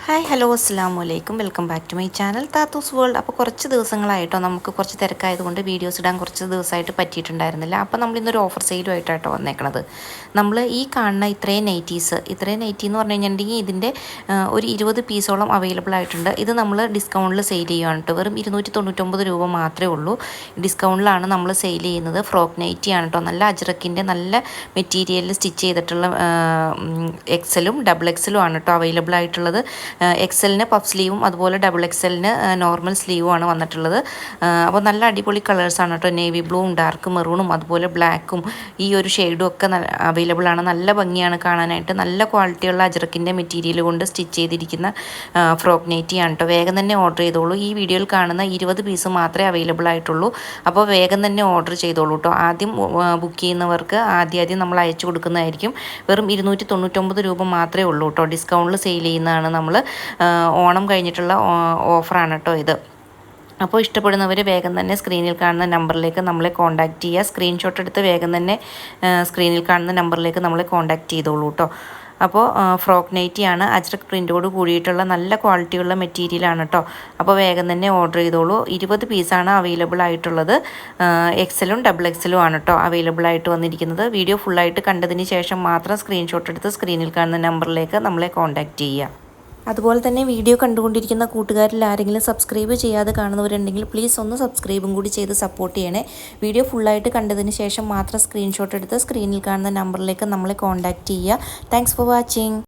Hi hello അസ്സാമു അലൈക്കും welcome back to my channel താത്തൂസ് വേൾഡ്. അപ്പോൾ കുറച്ച് ദിവസങ്ങളായിട്ടോ നമുക്ക് കുറച്ച് തിരക്കായതുകൊണ്ട് വീഡിയോസ് ഇടാൻ കുറച്ച് ദിവസമായിട്ട് പറ്റിയിട്ടുണ്ടായിരുന്നില്ല. അപ്പോൾ നമ്മൾ ഇന്നൊരു ഓഫർ സെയിലുമായിട്ടോ വന്നേക്കണത്. നമ്മൾ ഈ കാണുന്ന ഇത്രയും നൈറ്റി എന്ന് പറഞ്ഞു കഴിഞ്ഞിട്ടുണ്ടെങ്കിൽ ഇതിൻ്റെ ഒരു 20 പീസോളം അവൈലബിൾ ആയിട്ടുണ്ട്. ഇത് നമ്മൾ ഡിസ്കൗണ്ടിൽ സെയിൽ ചെയ്യുകയാണ് കേട്ടോ. വെറും 299 രൂപ മാത്രമേ ഉള്ളൂ. ഡിസ്കൗണ്ടിലാണ് നമ്മൾ സെയിൽ ചെയ്യുന്നത്. ഫ്രോക്ക് നൈറ്റി ആണ് കേട്ടോ. നല്ല അജ്രക്കിൻ്റെ നല്ല മെറ്റീരിയലിൽ സ്റ്റിച്ച് ചെയ്തിട്ടുള്ള എക്സലും ഡബിൾ എക്സലും ആണ് കേട്ടോ അവൈലബിൾ ആയിട്ടുള്ളത്. എക്സലിന് പഫ് സ്ലീവും അതുപോലെ ഡബിൾ എക്സലിന് നോർമൽ സ്ലീവും ആണ് വന്നിട്ടുള്ളത്. അപ്പോൾ നല്ല അടിപൊളി കളേഴ്സാണ് കേട്ടോ. നേവി ബ്ലൂവും ഡാർക്ക് മെറൂണും അതുപോലെ ബ്ലാക്കും ഈ ഒരു ഷെയ്ഡും ഒക്കെ അവൈലബിൾ ആണ്. നല്ല ഭംഗിയാണ് കാണാനായിട്ട്. നല്ല ക്വാളിറ്റിയുള്ള അജ്രക്കിൻ്റെ മെറ്റീരിയൽ കൊണ്ട് സ്റ്റിച്ച് ചെയ്തിരിക്കുന്ന ഫ്രോക്ക് നൈറ്റിയാണ് കേട്ടോ. വേഗം തന്നെ ഓർഡർ ചെയ്തോളൂ. ഈ വീഡിയോയിൽ കാണുന്ന 20 പീസ് മാത്രമേ അവൈലബിൾ ആയിട്ടുള്ളൂ. അപ്പോൾ വേഗം തന്നെ ഓർഡർ ചെയ്തോളൂ കേട്ടോ. ആദ്യം ബുക്ക് ചെയ്യുന്നവർക്ക് ആദ്യം നമ്മൾ അയച്ചു കൊടുക്കുന്നതായിരിക്കും. വെറും 299 രൂപ മാത്രമേ ഉള്ളൂ കേട്ടോ. ഡിസ്കൗണ്ടിൽ സെയിൽ ചെയ്യുന്നതാണ് നമ്മൾ. ഓണം കഴിഞ്ഞിട്ടുള്ള ഓഫറാണ് കേട്ടോ ഇത്. അപ്പോൾ ഇഷ്ടപ്പെടുന്നവർ വേഗം തന്നെ സ്ക്രീനിൽ കാണുന്ന നമ്പറിലേക്ക് നമ്മളെ കോൺടാക്റ്റ് ചെയ്യുക. സ്ക്രീൻഷോട്ട് എടുത്ത് വേഗം തന്നെ സ്ക്രീനിൽ കാണുന്ന നമ്പറിലേക്ക് നമ്മളെ കോൺടാക്റ്റ് ചെയ്തോളൂ കേട്ടോ. അപ്പോൾ ഫ്രോക്ക് നൈറ്റിയാണ്. അജ്രക് പ്രിൻറ്റോട് കൂടിയിട്ടുള്ള നല്ല ക്വാളിറ്റിയുള്ള മെറ്റീരിയലാണ് കേട്ടോ. അപ്പോൾ വേഗം തന്നെ ഓർഡർ ചെയ്തോളൂ. 20 പീസാണ് അവൈലബിൾ ആയിട്ടുള്ളത്. എക്സലും ഡബിൾ എക്സലും ആണ് കേട്ടോ അവൈലബിൾ ആയിട്ട് വന്നിരിക്കുന്നത്. വീഡിയോ ഫുള്ളായിട്ട് കണ്ടതിന് ശേഷം മാത്രം സ്ക്രീൻഷോട്ട് എടുത്ത് സ്ക്രീനിൽ കാണുന്ന നമ്പറിലേക്ക് നമ്മളെ കോൺടാക്റ്റ് ചെയ്യുക. അതുപോലെ തന്നെ വീഡിയോ കണ്ടുകൊണ്ടിരിക്കുന്ന കൂട്ടുകാരിൽ ആരെങ്കിലും സബ്സ്ക്രൈബ് ചെയ്യാതെ കാണുന്നവരുണ്ടെങ്കിൽ പ്ലീസ് ഒന്ന് സബ്സ്ക്രൈബും കൂടി ചെയ്ത് സപ്പോർട്ട് ചെയ്യണേ. വീഡിയോ ഫുള്ളായിട്ട് കണ്ടതിന് ശേഷം മാത്രം സ്ക്രീൻഷോട്ട് എടുത്ത് സ്ക്രീനിൽ കാണുന്ന നമ്പറിലേക്ക് നമ്മളെ കോൺടാക്റ്റ് ചെയ്യുക. Thanks for watching.